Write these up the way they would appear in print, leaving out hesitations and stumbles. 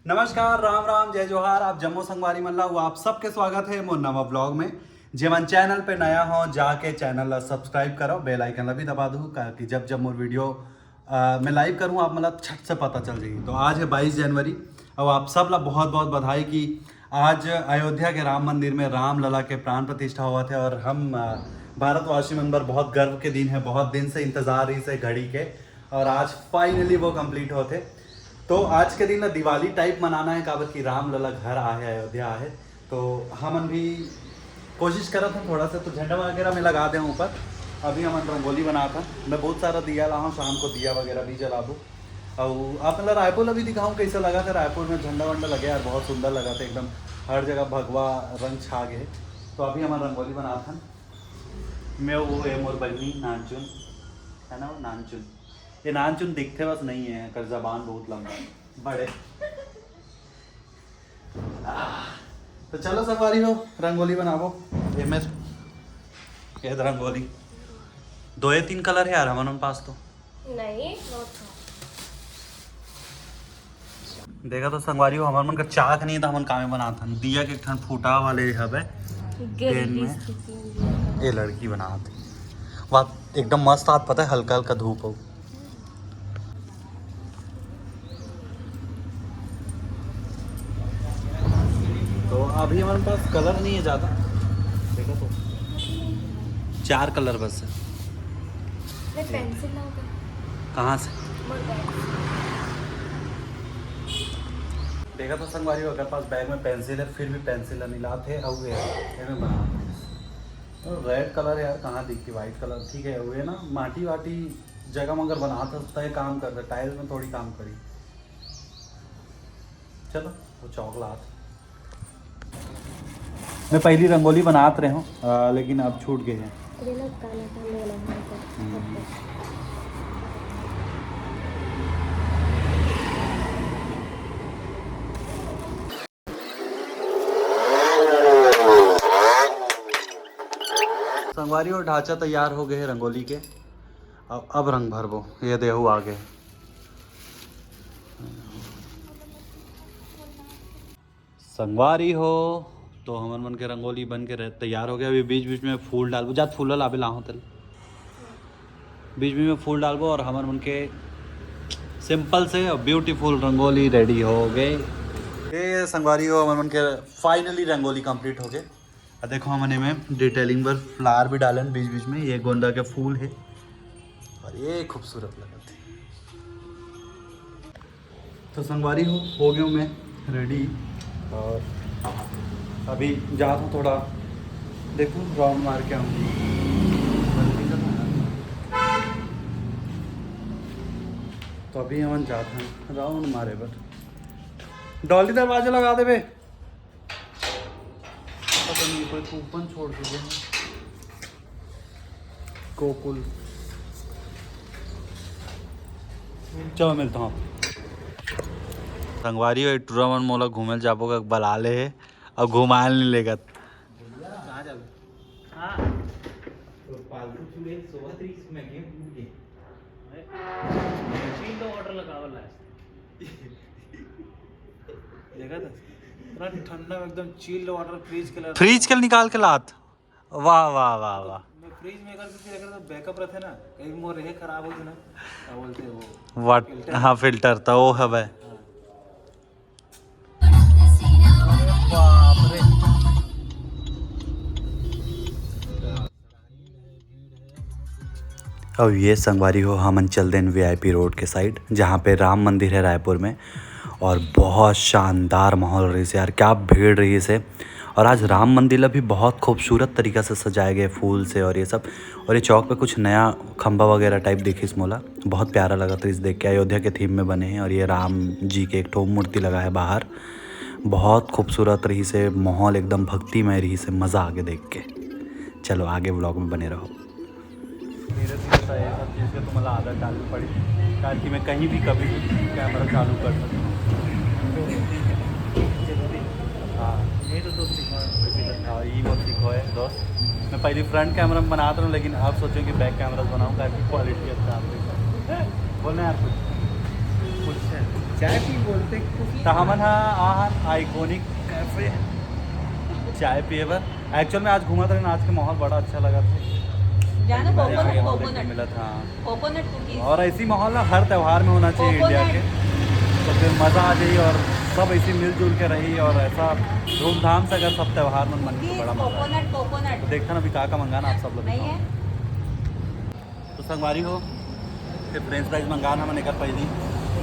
नमस्कार, राम राम, जय जोहार। आप जम्मू संगवारी मल्ला हुआ, आप सबके स्वागत है मोर नवा ब्लॉग में। जे मन चैनल पे नया हो जाके चैनल ला सब्सक्राइब करो, बेल आइकन ला भी दबा दूँ कि जब जब मोर वीडियो मैं लाइव करूँ आप मतलब छट से पता चल जाएगी। तो आज है 22 जनवरी और आप सब ला बहुत बहुत बधाई कि आज अयोध्या के राम मंदिर में राम लला के प्राण प्रतिष्ठा हुआ थे। और हम भारतवासी मन पर बहुत गर्व के दिन है, बहुत दिन से इंतजार रही से घड़ी के, और आज फाइनली वो कंप्लीट होते। तो आज के दिन ना दिवाली टाइप मनाना है काबर कि राम लला घर आए, अयोध्या आए। तो हम भी कोशिश करा था थोड़ा सा तो झंडा वगैरह में लगा दें ऊपर। अभी हम रंगोली बना था, मैं बहुत सारा दिया ला हूँ, शाम को दिया वगैरह भी जला दूँ। और आप मतलब रायपुर अभी दिखाऊँ कैसा लगा था। रायपुर में झंडा वंडा लगे यार, बहुत सुंदर लगा था, एकदम हर जगह भगवा रंग छा गए। तो अभी हमारा रंगोली बना था। मैं वो है मोर बहनी नानचुन, है ना वो नानचुन। ये नानचुन दिखते बस नहीं है, कर जबान बहुत लंबा बड़े। तो चलो सफारी हो, रंगोली बनावो। ये मेरे ये रंगोली 2 या 3 कलर है यार हमारे पास। तो नहीं देखा तो संगवारी हो, हमारे मन का चाक नहीं था, हमन कामे बना था दिया के ठन फूटा वाले हवे ट्रेन में। ये लड़की बनाते बात एकदम मस्त आत, पता है हल्का हल्का धूप हो। तो अभी हमारे पास कलर नहीं है ज़्यादा, देखो तो 4 कलर बस है। पेंसिल कहाँ से देखा तो संगवारी हो, अगर पास बैग में पेंसिल है फिर भी पेंसिल नहीं लाते। और में बना तो रेड कलर यार कहाँ दिखती, वाइट कलर ठीक है। वो ना माटी वाटी जगह मगर बना था काम कर रहे, टाइल्स में थोड़ी काम करी। चलो वो चौकलात मैं पहली रंगोली बनाते रहे हूँ लेकिन अब छूट गए हैं। संगवारी और ढांचा तैयार हो गए हैं रंगोली के। अब रंग भरबो, ये देहू आगे। संगवारी हो तो हमन मन के रंगोली बन के तैयार हो गया। अभी बीच बीच में फूल डालबो, जात फूल लाबे लाहो तल बीच बीच में फूल डालबो और हमन मन के सिंपल से ब्यूटीफुल रंगोली रेडी हो गए। ये संगवारी हो हमन मन के फाइनली रंगोली कंप्लीट हो गए। और देखो हमने में डिटेलिंग पर फ्लावर भी डालन बीच बीच में, ये गोंदा के फूल है और ये खूबसूरत लगा थे। तो संगवारी हो गया मैं रेडी और अभी जाता हूँ थोड़ा देखूँ राउंड मार के आऊँ। तो अभी हम जाते हैं राउंड मारे पर डॉली दरवाजा लगा दे बे। पता नहीं कोई कूपन छोड़ दीजिए गोकुल। चलो मिलता हूँ। संगवारी हो टूरा मन मोला घूमे जाबो का बला ले है और घुमाए नहीं लेगा। ठंडा में एकदम चिल्ड वाटर फ्रीज के निकाल के लात। वाह वाह वाह वाह। मैं फ्रीज में अगर बैकअप रहते ना, कहीं मोर रहे खराब हो ना, क्या बोलते हैं वो वाट हाँ फिल्टर तो वो है भाई। अब ये संगवारी हो हम चल दें VIP रोड के साइड जहाँ पे राम मंदिर है रायपुर में। और बहुत शानदार माहौल रही से यार, क्या भीड़ रही से। और आज राम मंदिर भी बहुत खूबसूरत तरीक़ा से सजाए गए फूल से और ये सब। और ये चौक पे कुछ नया खंबा वगैरह टाइप देखी इस मोला, बहुत प्यारा लगा था इस देख के। अयोध्या के थीम में बने हैं और ये राम जी के एक ठो मूर्ति लगा है बाहर, बहुत खूबसूरत रही से। माहौल एकदम भक्तिमय रही से, मज़ा आ गया देख के। चलो आगे व्लॉग में बने रहो। धीरे धीरे चीज़ के तुम्हारा आदत डालनी पड़ी ताकि मैं कहीं भी कभी भी कैमरा चालू कर सकूँ। हाँ ये तो सीखो ये बहुत सीखो है दोस्त। मैं पहले फ्रंट कैमरा में बनाता हूँ लेकिन अब सोचूँ कि बैक कैमरा बनाऊँ ताकि क्वालिटी अच्छा आती है। बोलना यार कुछ चाय पी बोलते तो हमन हाँ आइकॉनिक कैफे चाय पिए बर एक्चुअल में आज घूमा था, आज के माहौल बड़ा अच्छा लगा था। जाना देखने कोकोनट मिला था कोकोनट कुकीज और ऐसी माहौल ना हर त्यौहार में होना चाहिए इंडिया के, तो फिर मज़ा आ जाए और सब ऐसे मिलजुल के रही और ऐसा धूमधाम से अगर सब त्यौहार में मन तो बड़ा मजा आए। कोकोनट तो देखता ना अभी का मंगाना आप सब लोग नहीं है। तो संगवारी हो फिर फ्रेंच फ्राइज मंगाना हमने कर पहली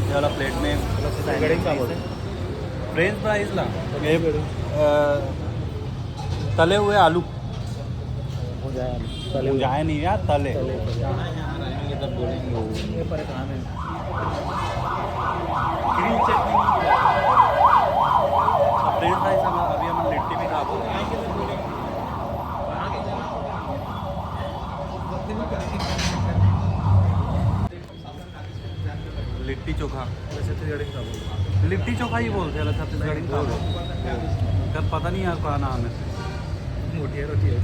ये वाला प्लेट में फ्रेंच फ्राइज ला ये तले हुए आलू जाए नहीं यार तले ये परेशान है। ग्रीन चटनी फ्रेंच फ्राइज अभी हम लिट्टी भी खा लिट्टी चोखा लिट्टी चोखा ही बोलते हैं छत्तीसगढ़ी का कर पता नहीं यार क्या नाम है। मोटिया रोटी है।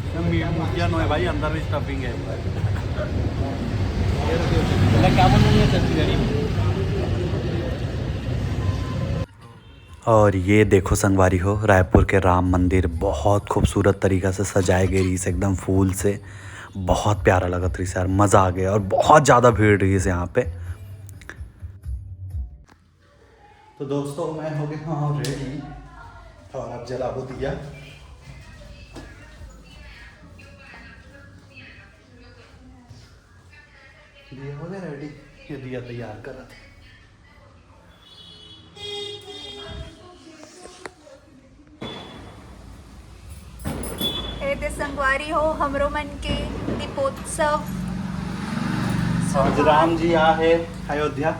मुठिया नो है भाई, अंदर भी स्टफिंग है। क्या बोलूँगी छत्तीसगढ़ी में। और ये देखो संगवारी हो रायपुर के राम मंदिर बहुत खूबसूरत तरीक़ा से सजाए गए रही से एकदम फूल से, बहुत प्यारा लगा रही से यार, मज़ा आ गया और बहुत ज़्यादा भीड़ रही है यहाँ पे। तो दोस्तों मैं हो गया हूँ रेडी और अब जलाबो दिया। दिया हो गया रेडी, ये दिया तैयार कर रहा था। ते संगवारी हो हमरो मन के दीपोत्सव आज राम जी आ है अयोध्या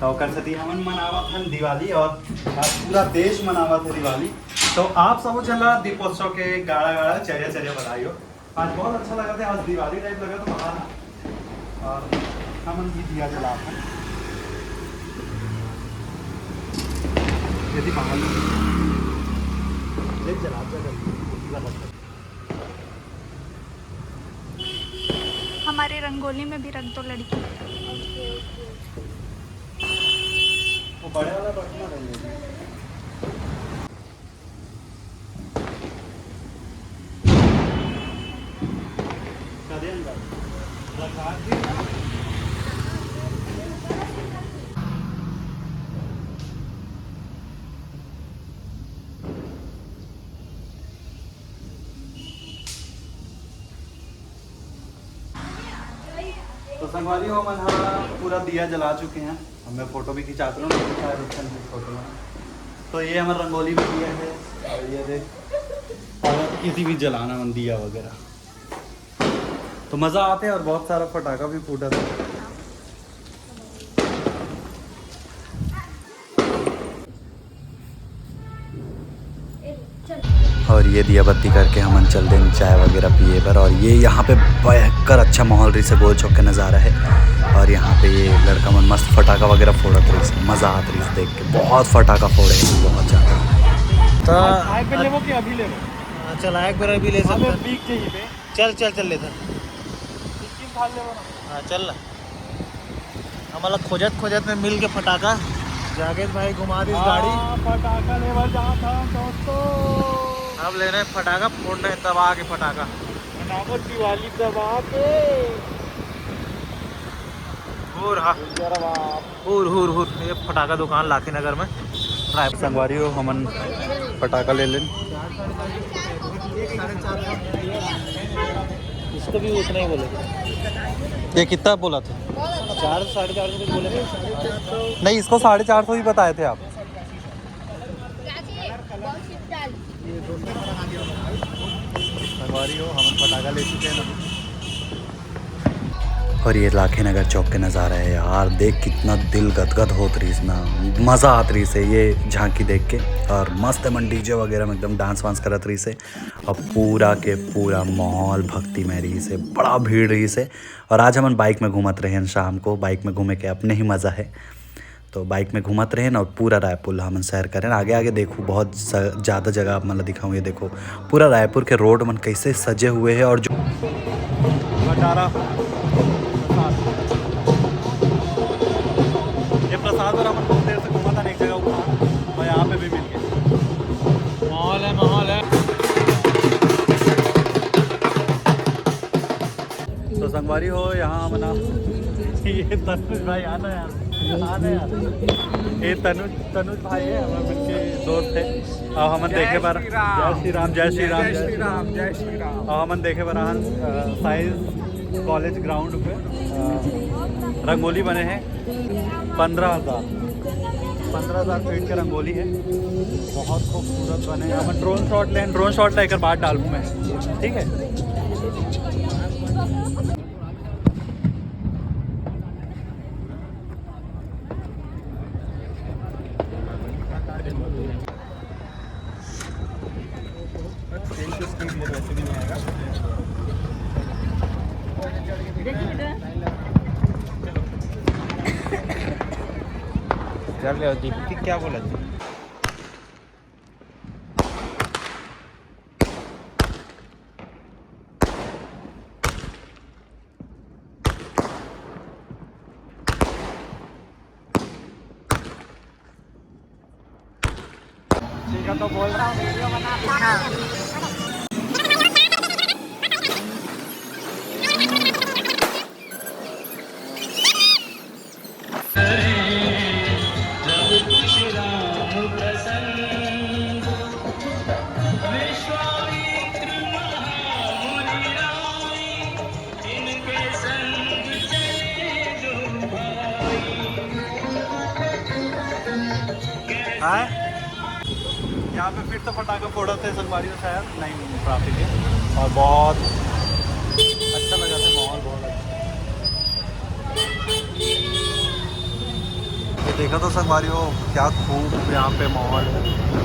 तो कर सती हमन मनावत हन दिवाली और आज पूरा देश मनावत है दिवाली। तो आप सब चला दीपोत्सव के गाड़ा गाड़ा चर्या चर्या बधाई हो। आज बहुत अच्छा लगा था, आज दिवाली टाइप लगा तो बाहर और हमन भी दिया जला था यदि बाहर जला हमारे रंगोली में भी रख दो लड़की। वो बड़े वाला बटना रहेंगे तो संगवारी हो मन पूरा दिया जला चुके हैं, मैं फ़ोटो भी खिंचाता हूँ फोटो में। तो ये हमारा रंगोली भी दिया है और ये देख और किसी भी जलाना मन दिया वगैरह तो मज़ा आते है और बहुत सारा पटाखा भी फूटा था। और ये दिया बत्ती करके हम चल दें चाय वगैरह पिए पर। और ये यहाँ पे भयंकर अच्छा माहौल रही से गोल चौक का नज़ारा है और यहाँ पे ये लड़का मन मस्त फटाखा वगैरह फोड़ा रही से, मज़ा आता रही देख के, बहुत फटाखा फोड़े बहुत ज़्यादा। तो अभी ले चल एक बार अभी ले सकते चल चल चल लेता हाँ चल ला। हमारा खोजत खोजत में मिल के फटाका जागेश भाई घुमा दी गाड़ी फटाखा लेवर जहाँ था दोस्तों। अब ले रहे हैं फटाका फोड़ना है दबा के फटाका दिवाली दबा के हुर हाँ हुर हुर हुर। ये फटाका दुकान लाखी नगर में संगवारी हो हमन पटाखा ले लें। इसको भी उतना ही बोले ये कितना बोला था? 400 450 कुछ बोले थे। नहीं इसको 450 ही बताए थे आप। संगवारी हो हम पटाखा ले चुके हैं ना। और ये लाखे नगर चौक के नज़ारा है यार, देख कितना दिल गदगद होत रही ना, मज़ा आत रही से ये झांकी देख के। और मस्त मन डीजे वगैरह में एकदम डांस वांस करत रही से और पूरा के पूरा माहौल भक्ति में रही से, बड़ा भीड़ रही से। और आज हम बाइक में घूमत रहे हैं, शाम को बाइक में घूमे के अपने ही मज़ा है। तो बाइक में घूमत रहे और पूरा रायपुर हम सैर करें। आगे आगे देखो बहुत ज़्यादा जगह आप मतलब दिखाऊँ। ये देखो पूरा रायपुर के रोड मन कैसे सजे हुए हैं। और जो ये प्रसाद और हम संगवारी हो यहाँ मना ये तनुज भाई आना यार ये तनुज भाई है हमारे के दोस्त है और हम देखे पर जय श्री राम जय श्री राम जय श्री राम जय श्री राम और हम देखे पर साइंस कॉलेज ग्राउंड पे रंगोली बने हैं 15,000 फीट के रंगोली है बहुत खूबसूरत बने हैं। हम ड्रोन शॉट लेकर बाहर डालूँ मैं ठीक है। चल दीप्ति क्या बोला थी ठीक है तो बोल रहा हूँ वीडियो बना हाँ यहाँ पे फिर तो पटाखे फोड़ा थे संगवारी में शायद नहीं ट्रैफिक है और बहुत अच्छा लगा था माहौल बहुत अच्छा। ये देखा तो संगवारी हो क्या खूब यहाँ पे माहौल है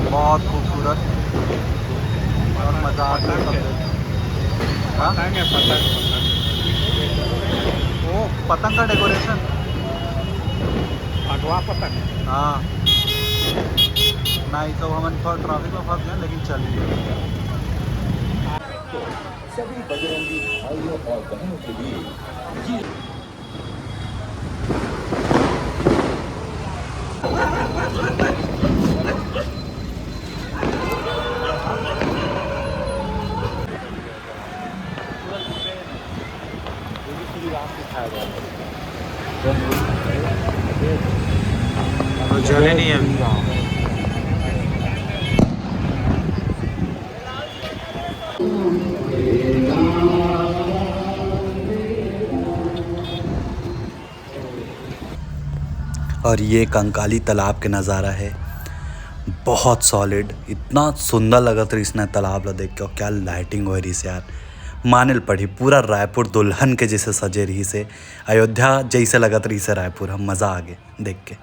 बहुत खूबसूरत और मज़ा आता है। हाँ वो पतंग का डेकोरेशन अगवा पतंग हाँ नहीं तो हम थोड़ा ट्रैफिक में फंस गए लेकिन चलिए। सभी बजरंगी भाइयों और बहनों के लिए तो जले नहीं है और ये कंकाली तालाब के नज़ारा है बहुत सॉलिड इतना सुंदर लगत रही इसने तालाब ला देख के और क्या लाइटिंग हो रही से यार मानिल पड़ी पूरा रायपुर दुल्हन के जैसे सजे रही से अयोध्या जैसे लगत रही से रायपुर हम मज़ा आ गए देख के।